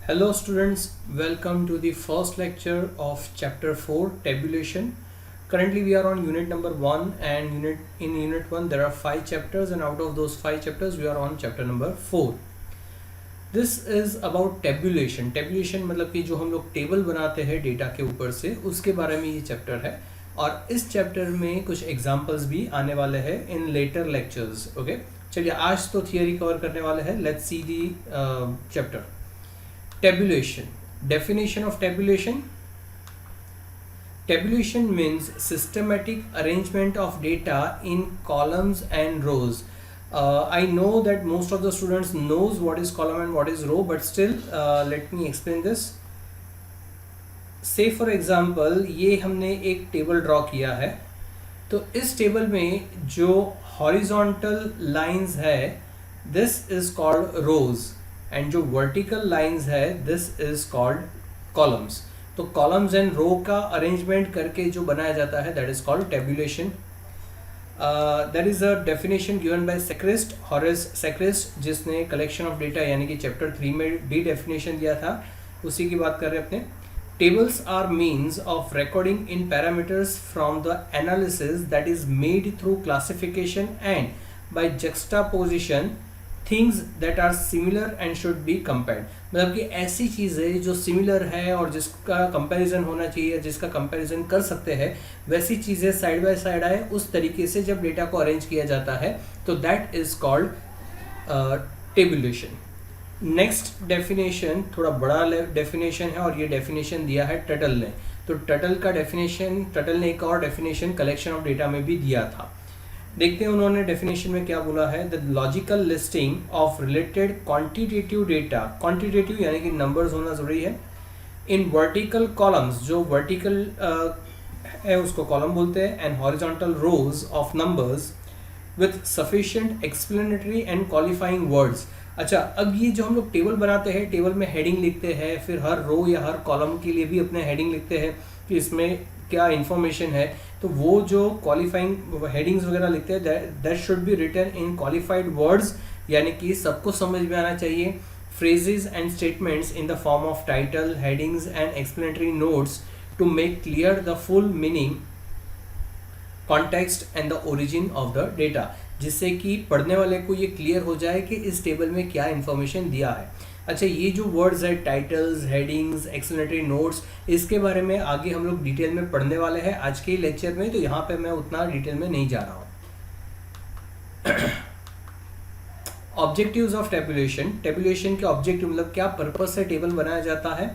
Hello students, welcome to the first lecture of chapter 4 tabulation. Currently we are on unit number 1 and in unit 1 there are 5 chapters and out of those 5 chapters we are on chapter number 4. This is about tabulation. Tabulation मतलब कि जो हम लोग table बनाते हैं data के ऊपर से उसके बारे में ये चैप्टर है और इस चैप्टर में कुछ एग्जांपल्स भी आने वाले हैं इन लेटर लेक्चर्स. ओके, चलिए आज तो थियरी कवर करने वाले हैं. Let's see the chapter. Tabulation. Definition of tabulation. Tabulation means systematic arrangement of data in columns and rows. I know that most of the students knows what is column and what is row, but still let me explain this. Say for example, ये हमने एक table draw किया है. तो इस table में जो horizontal lines है, this is called rows. And जो वर्टिकल लाइंस है दिस इज कॉल्ड कॉलम्स. तो कॉलम्स एंड रो का अरेंजमेंट करके जो बनाया जाता है that is called tabulation. That is a definition given by Secrist, Horace Secrist, जिसने कलेक्शन ऑफ डेटा यानी कि चैप्टर 3 में डी डेफिनेशन दिया था, उसी की बात कर रहे हैं अपने. Tables are means of recording in parameters from the analysis that is made through classification and by juxtaposition things that are similar and should be compared. मतलब कि ऐसी चीज़ें जो सिमिलर है और जिसका कंपैरिजन होना चाहिए, जिसका कंपैरिजन कर सकते हैं, वैसी चीज़ें साइड बाय साइड आए उस तरीके से जब डेटा को अरेंज किया जाता है तो that is called tabulation. Next definition थोड़ा बड़ा डेफिनेशन है और ये डेफिनेशन दिया है टटल ने. तो टटल का डेफिनेशन, टटल ने एक और डेफिनेशन कलेक्शन ऑफ डेटा में भी दिया था. देखते हैं उन्होंने डेफिनेशन में क्या बोला है. The logical listing of related quantitative data, quantitative यानी कि नंबर्स होना जरूरी है, इन वर्टिकल कॉलम्स, जो वर्टिकल है उसको कॉलम बोलते हैं, and horizontal rose of numbers with sufficient explanatory and qualifying words. अच्छा, अब ये जो हम लोग टेबल बनाते हैं, टेबल में हेडिंग लिखते हैं, फिर हर रो या हर कॉलम के लिए भी अपने हेडिंग लिखते हैं कि इसमें क्या इन्फॉर्मेशन है. तो वो जो क्वालिफाइंग हेडिंग्स वगैरह लिखते हैं that should be written in qualified words, यानी कि सबको समझ में आना चाहिए. Phrases and statements in the form of title, headings and explanatory notes to make clear the full meaning, context and the origin of the data, जिससे कि पढ़ने वाले को ये क्लियर हो जाए कि इस टेबल में क्या इन्फॉर्मेशन दिया है. अच्छा, ये जो वर्ड्स है टाइटल्स, हेडिंग्स, एक्सप्लेनेटरी नोट्स, इसके बारे में आगे हम लोग डिटेल में पढ़ने वाले हैं आज के लेक्चर में, तो यहाँ पे मैं उतना डिटेल में नहीं जा रहा हूँ. Objectives of tabulation. टेबुलेशन के ऑब्जेक्टिव मतलब क्या पर्पज से टेबल बनाया जाता है.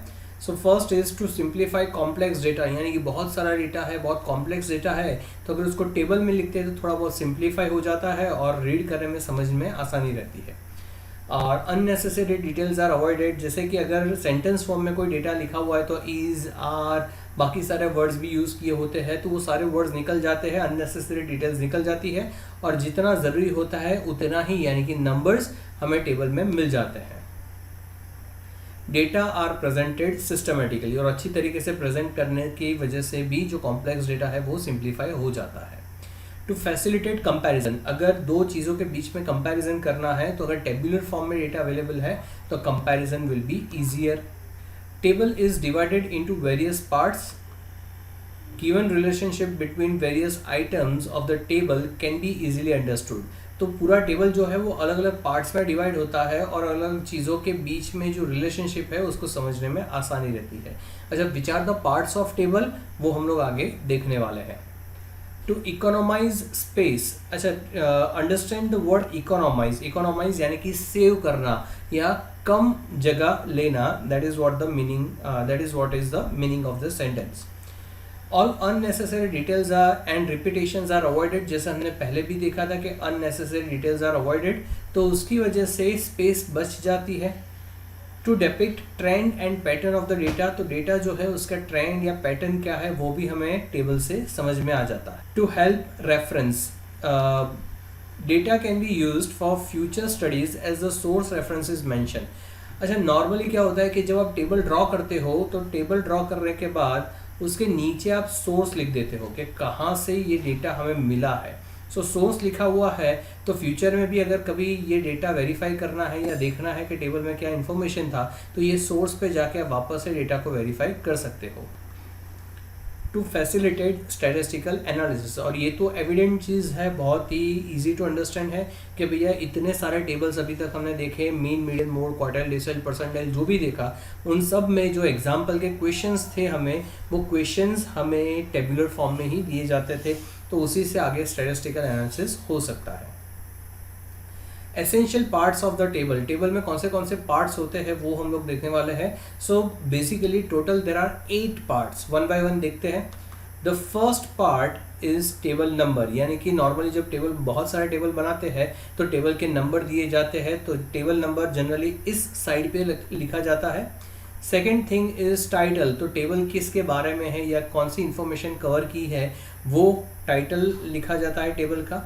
So first is to simplify complex data, यानी कि बहुत सारा डेटा है, बहुत कॉम्प्लेक्स डेटा है, तो अगर उसको टेबल में लिखते हैं तो थोड़ा बहुत सिंप्लीफाई हो जाता है और रीड करने में, समझ में आसानी रहती है. और अननेसेसरी डिटेल्स आर अवॉइडेड. जैसे कि अगर सेंटेंस फॉर्म में कोई डेटा लिखा हुआ है तो इज, आर, बाकी सारे वर्ड्स भी यूज़ किए होते हैं, तो वो सारे वर्ड्स निकल जाते हैं, अननेसेसरी डिटेल्स निकल जाती है और जितना ज़रूरी होता है उतना ही, यानी कि नंबर्स हमें टेबल में मिल जाते हैं. डेटा आर प्रेजेंटेड सिस्टमेटिकली, और अच्छी तरीके से प्रेजेंट करने की वजह से भी जो कॉम्प्लेक्स डेटा है वो सिंप्लीफाई हो जाता है. टू फैसिलिटेट कंपैरिजन, अगर दो चीज़ों के बीच में कंपैरिजन करना है तो अगर टेबुलर फॉर्म में डेटा अवेलेबल है तो comparison will be easier. Table is divided into various parts. Given relationship between various items of the table can be easily understood. तो पूरा टेबल जो है वो अलग अलग पार्ट्स में डिवाइड होता है और अलग अलग चीज़ों के बीच में जो रिलेशनशिप है उसको समझने में आसानी रहती है. अच्छा, which are the parts of table, वो हम लोग आगे देखने वाले हैं. To economise space. अच्छा, understand the word economise. Economise यानी कि सेव करना या कम जगह लेना, that is what the meaning, that is what is the meaning of the sentence. All unnecessary details are and repetitions are avoided. जैसे हमने पहले भी देखा था कि अननेसेसरी डिटेल्स आर अवॉइडेड, तो उसकी वजह से स्पेस बच जाती है. To depict trend and pattern of the data, तो डेटा जो है उसका ट्रेंड या पैटर्न क्या है वो भी हमें टेबल से समझ में आ जाता है. To help reference. Data can be used for future studies as the source reference is mention. अच्छा, नॉर्मली क्या होता है कि जब आप टेबल ड्रॉ करते हो तो टेबल ड्रॉ करने के बाद उसके नीचे आप सोर्स लिख देते हो कि कहाँ से ये डेटा हमें मिला है. सो सोर्स लिखा हुआ है तो फ्यूचर में भी अगर कभी ये डेटा वेरीफाई करना है या देखना है कि टेबल में क्या इन्फॉर्मेशन था, तो ये सोर्स पे जाके आप वापस से डेटा को वेरीफाई कर सकते हो टू फैसिलिटेट स्टैटिस्टिकल एनालिसिस। और ये तो एविडेंट चीज़ है, बहुत ही इजी टू अंडरस्टैंड है कि भैया इतने सारे टेबल्स अभी तक हमने देखे, mean, median, mode, quartile, decimal, percentile, जो भी देखा, उन सब में जो एग्जाम्पल के क्वेश्चंस थे हमें, वो क्वेश्चंस हमें टेबुलर फॉर्म में ही दिए जाते थे, तो उसी से आगे स्टैटिस्टिकल एनालिसिस हो सकता है। Essential parts of the table, table में कौन से पार्ट्स होते हैं वो हम लोग देखने वाले हैं। So basically total there are 8 parts, one by one देखते हैं। The first part is table number, यानी कि नॉर्मली जब टेबल, बहुत सारे टेबल बनाते हैं तो टेबल के नंबर दिए जाते हैं, तो टेबल नंबर जनरली इस साइड पे लिखा जाता है। सेकेंड थिंग इज टाइटल, तो टेबल किसके बारे में है या कौन सी इंफॉर्मेशन कवर की है वो टाइटल लिखा जाता है टेबल का।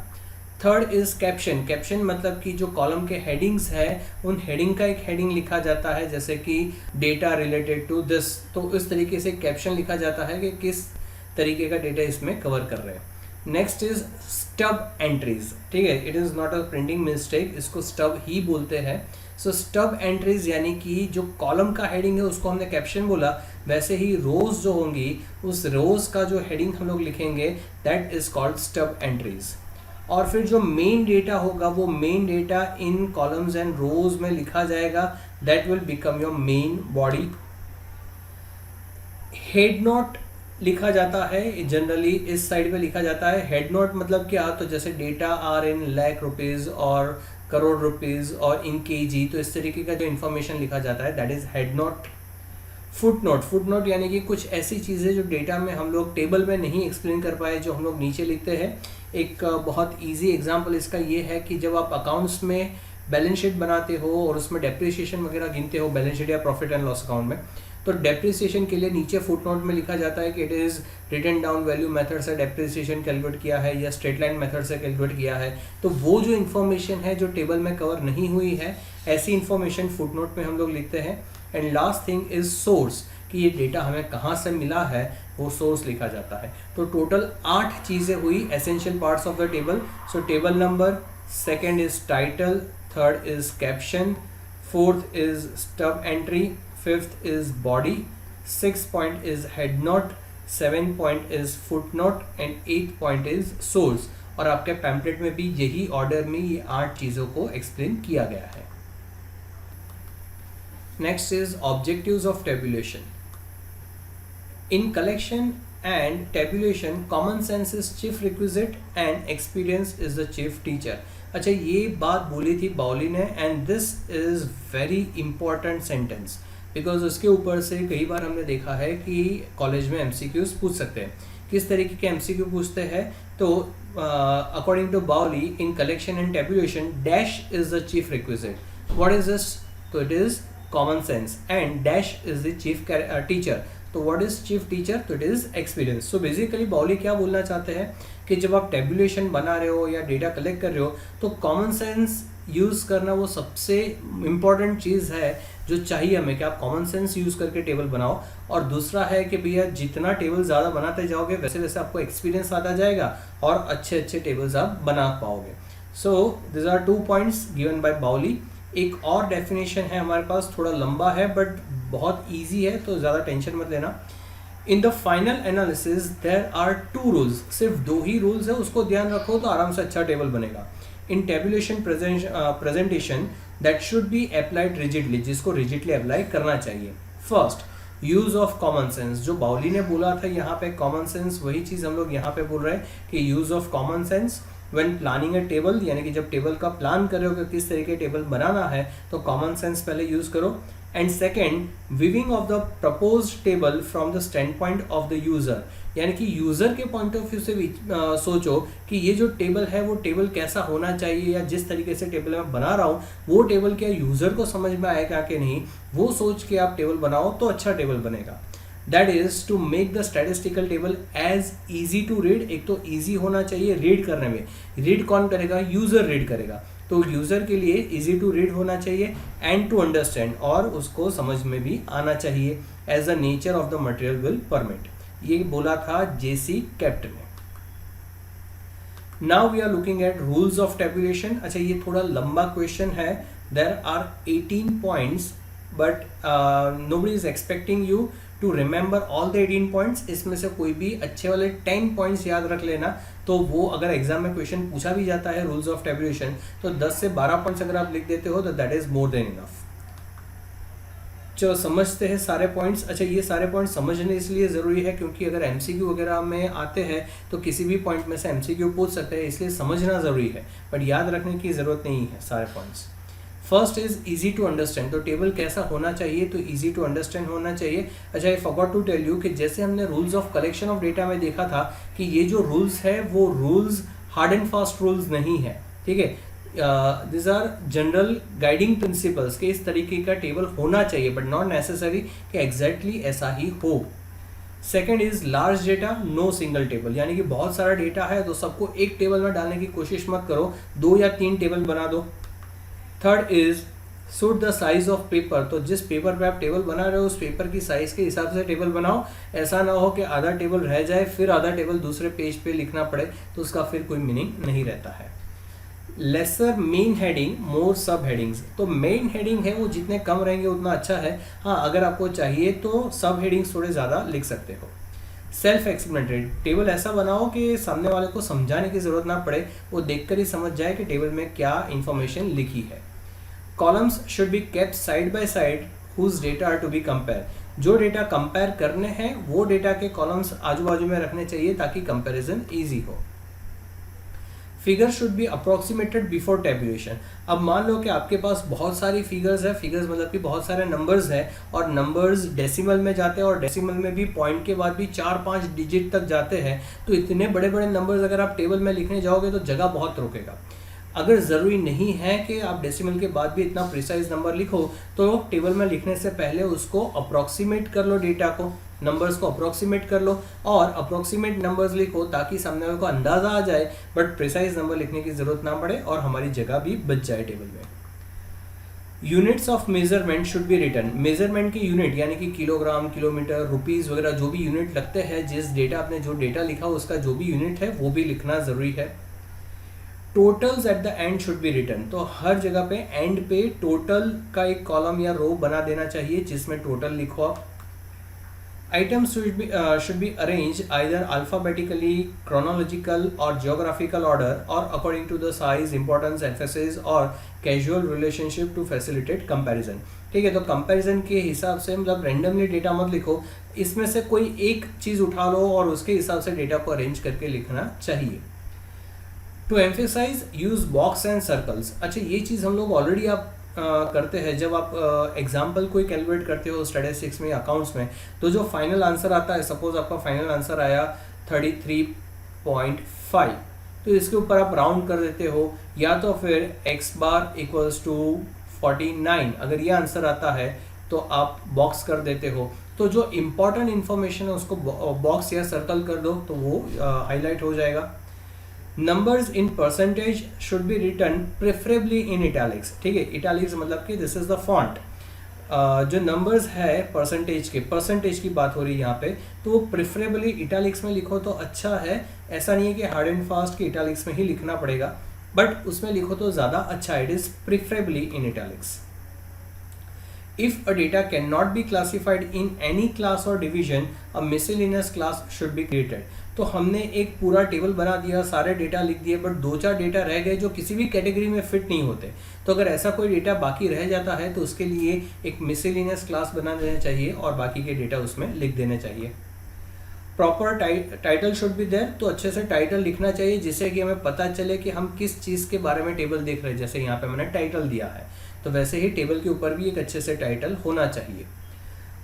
थर्ड इज कैप्शन, कैप्शन मतलब कि जो कॉलम के हेडिंग्स है उन हेडिंग का एक हेडिंग लिखा जाता है, जैसे कि डेटा रिलेटेड टू दिस, तो इस तरीके से कैप्शन लिखा जाता है कि किस तरीके का डेटा इसमें कवर कर रहे हैं। नेक्स्ट इज स्टब एंट्रीज, ठीक है, it is not a printing mistake, इसको स्टब ही बोलते हैं। सो स्टब एंट्रीज यानी कि जो कॉलम का हेडिंग है उसको हमने कैप्शन बोला, वैसे ही रोज जो होंगी उस रोज का जो हेडिंग हम लोग लिखेंगे that is called stub entries. और फिर जो मेन डेटा होगा वो main data in columns and rows में लिखा जाएगा, that will become your main body. Head note लिखा जाता है, जनरली इस साइड पे लिखा जाता है। हेड नोट मतलब क्या, तो जैसे data are in lakh rupees और करोड़ रुपीज और इन केजी, तो इस तरीके का जो इन्फॉर्मेशन लिखा जाता है that is head note. Foot note, foot note यानी कि कुछ ऐसी चीज़ें जो डेटा में हम लोग टेबल में नहीं एक्सप्लेन कर पाए, जो हम लोग नीचे लिखते हैं। एक बहुत इजी एग्जांपल इसका ये है कि जब आप अकाउंट्स में बैलेंस शीट बनाते हो और उसमें डेप्रिसिएशन वगैरह गिनते हो बैलेंस शीट या प्रॉफिट एंड लॉस अकाउंट में, तो डेप्रिसिएशन के लिए नीचे फुट नोट में लिखा जाता है कि it is written down value method से डेप्रिसिएशन कैलकुलेट किया है या स्ट्रेट लाइन मेथड से कैलकुलेट किया है। तो वो जो इन्फॉर्मेशन है जो टेबल में कवर नहीं हुई है, ऐसी इन्फॉर्मेशन फुट नोट में हम लोग लिखते हैं। And last thing is source, कि ये डेटा हमें कहाँ से मिला है वो सोर्स लिखा जाता है। तो टोटल 8 चीज़ें हुई essential parts of the table. So table number, second is title, third is caption, fourth is stub entry, fifth is body, 6th point is head note, 7th point is foot note and 8th point is source. और आपके pamphlet में भी यही order में ये 8 चीज़ों को explain किया गया है। Next is objectives of tabulation. In collection and tabulation, common sense is chief requisite and experience is the chief teacher. अच्छा, ये बात बोली थी बाउली ने, and this is very important sentence because उसके ऊपर से कई बार हमने देखा है कि कॉलेज में MCQs पूछ सकते हैं। किस तरीके के MCQ पूछते हैं, तो according to Bowley, in collection and tabulation, dash is the chief requisite. What is this? तो it is common sense and dash is the chief teacher. तो व्हाट इज चीफ टीचर, तो it is experience. So basically बाउली क्या बोलना चाहते हैं कि जब आप टेबुलेशन बना रहे हो या डेटा कलेक्ट कर रहे हो तो कॉमन सेंस यूज़ करना वो सबसे इम्पॉर्टेंट चीज़ है जो चाहिए हमें, कि आप कॉमन सेंस यूज़ करके टेबल बनाओ। और दूसरा है कि भैया जितना टेबल ज़्यादा बनाते जाओगे वैसे वैसे आपको एक्सपीरियंस आता जाएगा और अच्छे अच्छे टेबल्स आप बना पाओगे। So this are 2 points given by Bowley. एक और डेफिनेशन है हमारे पास, थोड़ा लंबा है बट बहुत इजी है, तो ज़्यादा टेंशन मत लेना। In the final analysis there are 2 rules, सिर्फ 2 ही रूल्स है, उसको ध्यान रखो तो आराम से अच्छा टेबल बनेगा। In tabulation presentation that should be applied rigidly, जिसको रिजिडली अप्लाई करना चाहिए। First, use of common sense, जो बाउली ने बोला था यहाँ पे कॉमन सेंस, वही चीज़ हम लोग यहाँ पे बोल रहे हैं कि use of common sense when planning a table, यानी कि जब टेबल का प्लान कर रहे हो कि किस तरीके टेबल बनाना है तो कॉमन सेंस पहले यूज़ करो। And second, viewing of the propose table from the stand point of the user, यानी कि यूज़र के पॉइंट ऑफ व्यू से सोचो कि ये जो टेबल है वो टेबल कैसा होना चाहिए, या जिस तरीके से टेबल मैं बना रहा हूँ वो टेबल क्या यूज़र को समझ में आएगा कि नहीं, वो सोच के आप टेबल बनाओ तो अच्छा टेबल बनेगा। That is to make the statistical table as easy to read. एक तो ईजी होना चाहिए रीड करने में, रीड कौन करेगा, यूज़र रीड करेगा, तो यूज़र के लिए इजी टू रीड होना चाहिए एंड टू अंडरस्टैंड, और उसको समझ में भी आना चाहिए as the nature of the material will permit. ये बोला था JC कैप्ट ने। Now we are looking at rules of tabulation. अच्छा, ये थोड़ा लंबा क्वेश्चन है। There are 18 points but nobody is expecting you to remember all the 18 points. इसमें से कोई भी अच्छे वाले 10 पॉइंट्स याद रख लेना, तो वो अगर एग्जाम में क्वेश्चन पूछा भी जाता है रूल्स ऑफ टेबुलेशन, तो 10 से 12 पॉइंट्स अगर आप लिख देते हो तो that is more than enough. चलो समझते हैं सारे पॉइंट्स। अच्छा, ये सारे पॉइंट्स समझने इसलिए ज़रूरी है क्योंकि अगर एमसीक्यू वगैरह में आते हैं तो किसी भी पॉइंट में से एमसीक्यू पूछ सकते हैं, इसलिए समझना ज़रूरी है, बट याद रखने की ज़रूरत नहीं है सारे points. First is easy to understand. तो टेबल कैसा होना चाहिए, तो इजी टू अंडरस्टैंड होना चाहिए। अच्छा, I forgot to tell you कि जैसे हमने rules of collection of data में देखा था कि ये जो रूल्स है वो rules hard and fast rules नहीं है, ठीक है। This are general guiding principles के इस तरीके का टेबल होना चाहिए, बट नॉट नेसेसरी कि एग्जैक्टली ऐसा ही हो। Second is large data no single table, यानी कि बहुत सारा डेटा है तो सबको एक टेबल में डालने की कोशिश मत करो, 2 या 3 टेबल बना दो। Third is suit the size of paper. तो जिस पेपर पे आप टेबल बना रहे हो उस पेपर की साइज के हिसाब से टेबल बनाओ। ऐसा ना हो कि आधा टेबल रह जाए फिर आधा टेबल दूसरे पेज पे लिखना पड़े, तो उसका फिर कोई मीनिंग नहीं रहता है। लेसर मेन हेडिंग मोर सब हेडिंग्स। तो मेन हेडिंग है वो जितने कम रहेंगे उतना अच्छा है। हाँ, अगर आपको चाहिए तो सब हेडिंग्स थोड़े ज़्यादा लिख सकते हो। सेल्फ एक्सप्लेनेटरी टेबल ऐसा बनाओ कि सामने वाले को समझाने की ज़रूरत ना पड़े, वो देखकर ही समझ जाए कि टेबल में क्या इंफॉर्मेशन लिखी है। Columns should be kept side by side whose data are to be compare. जो डेटा कंपेयर करने हैं वो डेटा के कॉलम्स आजू बाजू में रखने चाहिए ताकि कंपैरिजन ईजी हो। Figure should be approximated before tabulation. अब मान लो कि आपके पास बहुत सारी फिगर्स है, फिगर्स मतलब कि बहुत सारे नंबर्स हैं और नंबर्स डेसिमल में जाते हैं और डेसिमल में भी पॉइंट के बाद भी 4-5 डिजिट तक जाते हैं, तो इतने बड़े बड़े नंबर्स अगर आप टेबल में लिखने जाओगे तो जगह बहुत रोकेगा। अगर ज़रूरी नहीं है कि आप डेसिमल के बाद भी इतना प्रिसाइज नंबर लिखो, तो टेबल में लिखने से पहले उसको अप्रोक्सीमेट कर लो, डेटा को, नंबर्स को अप्रोक्सीमेट कर लो और अप्रोक्सीमेट नंबर्स लिखो ताकि सामने वाले को अंदाज़ा आ जाए, बट प्रिसाइज नंबर लिखने की ज़रूरत ना पड़े और हमारी जगह भी बच जाए टेबल में। Units of measurement should be written. Measurement की यूनिट यानी कि किलोग्राम, किलोमीटर, रुपीज़ वगैरह जो भी यूनिट लगते हैं, जिस डेटा आपने जो डेटा लिखा उसका जो भी यूनिट है वो भी लिखना ज़रूरी है। Totals at the end should be written. तो हर जगह पे एंड पे टोटल का एक कॉलम या रो बना देना चाहिए जिसमें टोटल लिखो आप। Items should be arranged either alphabetically, chronological or geographical order or according to the size, importance, emphasis or casual relationship to facilitate comparison। ठीक है, तो कंपैरिजन के हिसाब से मतलब रैंडमली डेटा मत लिखो, इसमें से कोई एक चीज़ उठा लो और उसके हिसाब से डेटा को अरेंज करके लिखना चाहिए। To emphasize use box and circles. अच्छा, ये चीज़ हम लोग ऑलरेडी आप करते हैं जब आप एग्जाम्पल कोई कैलकुलेट करते हो स्टैटिस्टिक्स में, अकाउंट्स में, तो जो फाइनल आंसर आता है, सपोज आपका फाइनल आंसर आया 33.5, तो इसके ऊपर आप राउंड कर देते हो, या तो फिर x बार इक्वल्स टू 49, अगर ये आंसर आता है तो आप बॉक्स कर देते हो। तो जो इम्पोर्टेंट इन्फॉर्मेशन है उसको बॉक्स या सर्कल कर दो तो वो हाईलाइट हो जाएगा। Numbers in percentage should be written preferably in italics. ठीक है, इटैलिक्स मतलब कि दिस इज द फॉन्ट। जो नंबर्स है परसेंटेज की बात हो रही है यहाँ पे, तो वो प्रेफरेबली इटैलिक्स में लिखो तो अच्छा है। ऐसा नहीं है कि हार्ड एंड फास्ट की इटैलिक्स में ही लिखना पड़ेगा, बट उसमें लिखो तो ज़्यादा अच्छा। It is preferably in italics. If a data cannot be classified in any class or division, a miscellaneous class should be created। तो हमने एक पूरा टेबल बना दिया, सारे डेटा लिख दिए, बट 2-4 डेटा रह गए जो किसी भी कैटेगरी में फिट नहीं होते। तो अगर ऐसा कोई डेटा बाकी रह जाता है तो उसके लिए एक मिसलेनियस क्लास बना देना चाहिए और बाकी के डेटा उसमें लिख देने चाहिए। Proper title should be there. तो अच्छे से टाइटल लिखना चाहिए जिससे कि हमें पता चले कि हम किस चीज़ के बारे में टेबल देख रहे हैं। जैसे यहाँ पे मैंने टाइटल दिया है, तो वैसे ही टेबल के ऊपर भी एक अच्छे से टाइटल होना चाहिए।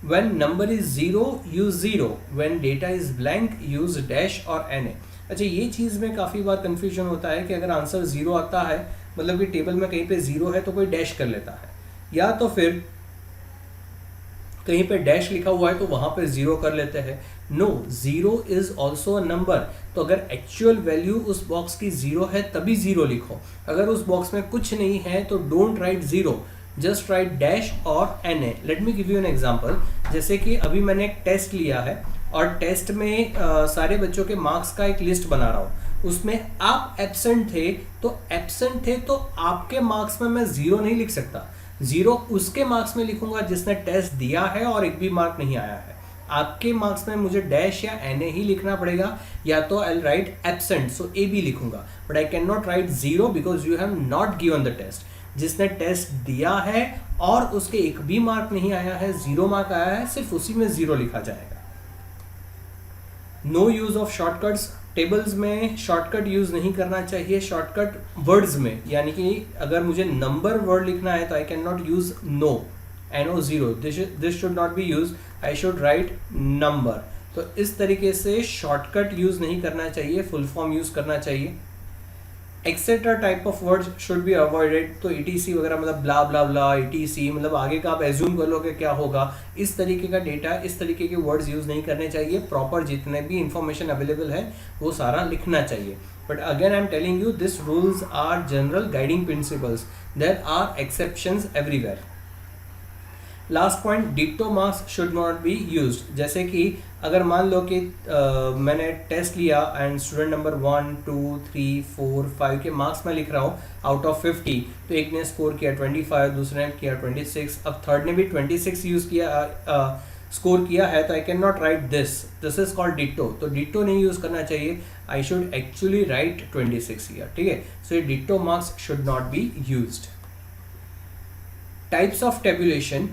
When number is 0, use 0. When data is blank, use dash or NA। अच्छा, ये चीज़ में काफ़ी बार कंफ्यूजन होता है कि अगर आंसर 0 आता है, मतलब कि टेबल में कहीं पे 0 है तो कोई डैश कर लेता है, या तो फिर कहीं पे डैश लिखा हुआ है तो वहाँ पे 0 कर लेते हैं। No, 0 is also a number. तो अगर एक्चुअल वैल्यू उस बॉक्स की 0 है तभी 0 लिखो। अगर उस बॉक्स में कुछ नहीं है तो don't write 0, just right dash और NA। Let me give you an example. जैसे कि अभी मैंने एक टेस्ट लिया है और टेस्ट में सारे बच्चों के मार्क्स का एक लिस्ट बना रहा हूँ। उसमें आप एब्सेंट थे, तो आपके मार्क्स में मैं 0 नहीं लिख सकता। 0 उसके मार्क्स में लिखूंगा जिसने टेस्ट दिया है और एक भी मार्क नहीं आया है। आपके मार्क्स में मुझे डैश या एन ही लिखना पड़ेगा, या तो I write absent, so A B लिखूंगा, बट आई कैन नॉट राइट 0 because you have not given the test. जिसने टेस्ट दिया है और उसके एक भी मार्क नहीं आया है, 0 मार्क आया है, सिर्फ उसी में 0 लिखा जाएगा। No use of shortcuts, tables में शॉर्टकट यूज नहीं करना चाहिए। शॉर्टकट वर्ड्स में, यानी कि अगर मुझे नंबर वर्ड लिखना है तो I can not use no, NO0, this should not be use, I should write number. तो इस तरीके से शॉर्टकट यूज नहीं करना चाहिए, फुल फॉर्म यूज करना चाहिए। Etcetera type of words should be avoided, तो ETC वगैरह मतलब ब्ला ब्ला ब्ला, ETC मतलब आगे का आप एज्यूम कर लो कि क्या होगा, इस तरीके का डेटा, इस तरीके के वर्ड्स यूज नहीं करने चाहिए। प्रॉपर जितने भी इंफॉर्मेशन अवेलेबल है वो सारा लिखना चाहिए। But again I am telling you, this rules are general guiding principles, there are exceptions everywhere. Last point, डिक्टो marks should not be used. जैसे कि अगर मान लो कि मैंने टेस्ट लिया एंड स्टूडेंट नंबर 1 2 3 4 5 के मार्क्स मैं लिख रहा हूँ आउट ऑफ 50, तो एक ने स्कोर किया 25, दूसरे ने किया 26, अब थर्ड ने भी 26 यूज़ किया, स्कोर किया है, तो I can write right this is called डिक्टो। तो डिक्टो नहीं यूज़ करना चाहिए, I should actually right 26 year, ठीक है। सो ये डिक्टो marks should not be used. Types of tabulation,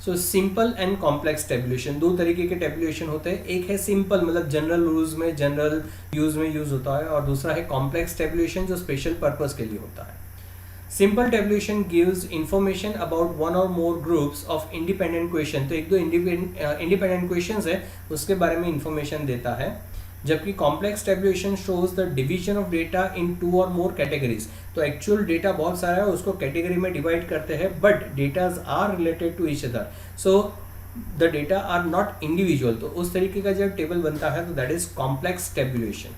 so simple and complex tabulation, दो तरीके के टेबुलेशन होते हैं। एक है सिंपल, मतलब जनरल रूल्स में, जनरल यूज में यूज होता है, और दूसरा है कॉम्प्लेक्स टेबुलेशन जो स्पेशल पर्पस के लिए होता है। Simple tabulation gives information about one और मोर ग्रुप्स ऑफ इंडिपेंडेंट क्वेश्चन, तो एक दो इंडिपेंडेंट क्वेश्चंस है उसके बारे में इंफॉर्मेशन देता है। जबकि complex tabulation shows the division of data in 2 और मोर कैटेगरीज, तो एक्चुअल डेटा बहुत सारा है, उसको कैटेगरी में डिवाइड करते हैं, but datas are related to each other, so the data are not individual. तो उस तरीके का जब टेबल बनता है तो that is complex tabulation.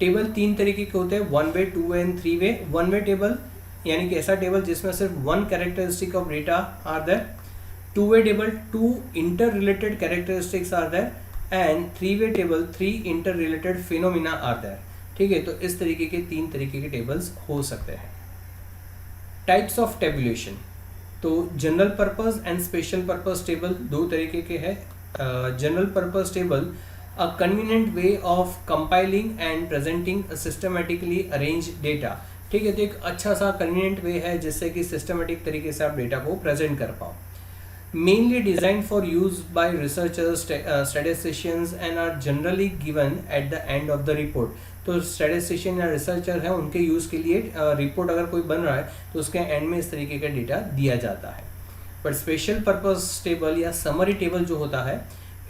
Table 3 तरीके के होते हैं, 1 वे, 2 way and 3 way. 1 way table यानी कि ऐसा टेबल जिसमें सिर्फ 1 characteristic of data are there. 2 way table 2 inter related characteristics are there, and 3 way table 3 inter related phenomena are there, ठीक है। तो इस तरीके के 3 तरीके के टेबल्स हो सकते हैं। टाइप्स ऑफ टेबुलेशन, तो general purpose and special purpose table 2 तरीके के हैं। General purpose table, a convenient way of compiling and presenting systematically arrange data, ठीक है। तो एक अच्छा सा कन्वीनियंट वे है जिससे कि सिस्टमेटिक तरीके से आप डेटा को प्रेजेंट कर पाओ। Mainly designed for use by researchers, statisticians and are generally given at the end of the report. तो स्टैटिस्टिशियन या रिसर्चर है, उनके यूज़ के लिए रिपोर्ट अगर कोई बन रहा है तो उसके एंड में इस तरीके का डेटा दिया जाता है। बट स्पेशल पर्पस टेबल या समरी टेबल जो होता है,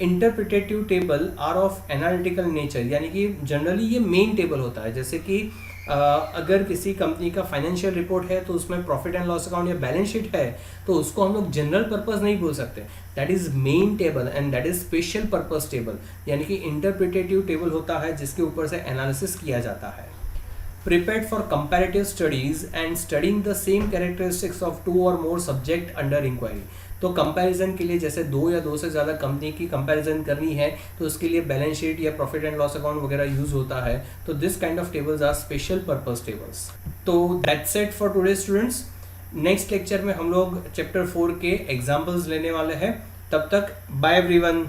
interpretative table are of analytical nature, यानी कि जनरली ये मेन टेबल होता है। जैसे कि अगर किसी कंपनी का फाइनेंशियल रिपोर्ट है तो उसमें प्रॉफिट एंड लॉस अकाउंट या बैलेंस शीट है, तो उसको हम लोग जनरल पर्पस नहीं बोल सकते, that is main table and that is special purpose table, यानी कि इंटरप्रिटेटिव टेबल होता है जिसके ऊपर से एनालिसिस किया जाता है। Prepared for comparative studies and studying the same characteristics of 2 or more subject under inquiry, तो कंपैरिजन के लिए जैसे 2 या 2 से ज़्यादा कंपनी की कंपैरिजन करनी है तो उसके लिए बैलेंस शीट या प्रॉफिट एंड लॉस अकाउंट वगैरह यूज होता है। तो this kind of tables are special purpose tables. तो that's it for today students. Next lecture में हम लोग चैप्टर 4 के एग्जाम्पल्स लेने वाले हैं। तब तक बाय एवरीवन।